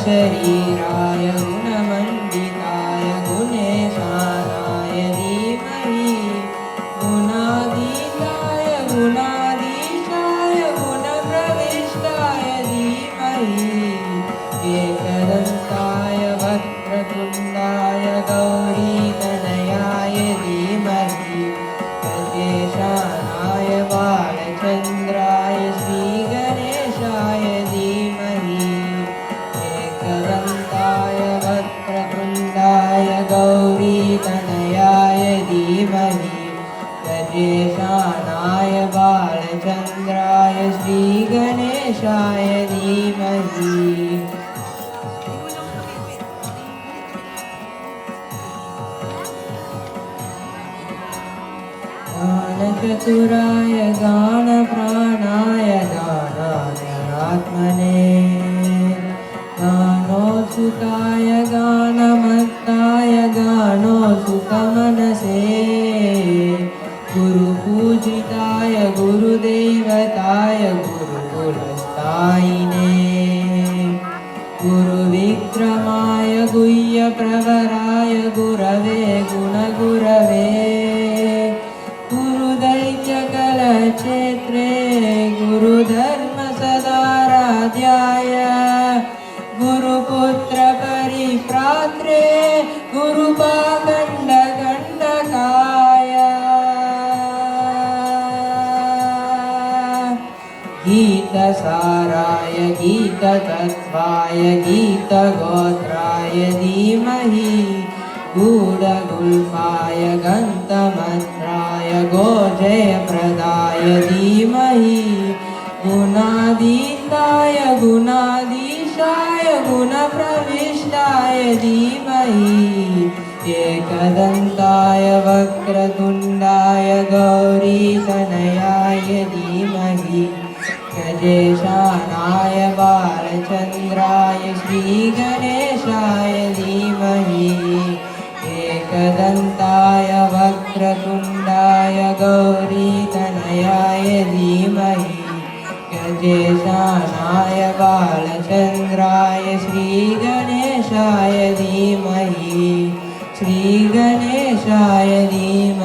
शरीराय गुणमण्डिताय गुणेशानाय धीमहि गुणातीताय गुणाधीशाय गुणप्रविष्टाय धीमहि एकदन्ताय वक्रतुण्डाय गौरीतनयाय धीमहि गजेशानाय बालचन्द्राय श्रीगणेशाय धीमहि एकदन्ताय वक्रतुण्डाय गौरीतनयाय धीमहि गजेशानाय बालचन्द्राय श्रीगणेशाय धीमहि गानचतुराय गानप्राणाय गानान्तरात्मने गानोत्सुकाय गानमत्ताय गानोत्सुकमनसे गुरुपूजिताय गुरुदेवताय गुरुकुलस्थायिने गुरुविक्रमाय गुह्यप्रवराय गुरवे गुणगुरवे गुरुदैत्यकलक्षेत्रे गुरुधर्मसदाराध्याय गुरुपुत्रपरिप्रात्रे गुरुपाखण्डकण्टकाय गीतसाराय गीततत्त्वाय गीतगोत्राय धीमहि गूढगुल्फाय गन्तमन्त्राय गोजयप्रदाय धीमहि गुणातीताय गुणाधीशाय गुणप्रविष्टाय धीमहि एकदन्ताय वक्रतुण्डाय गौरीतनयाय धीमहि गजेशानाय बालचन्द्राय श्रीगणेशाय धीमहि एकदन्ताय वक्रतुण्डाय गौरीतनयाय धीमहि गजेशानाय बालचन्द्राय श्रीगणेशाय धीमहि श्रीगणेशाय धीमहि।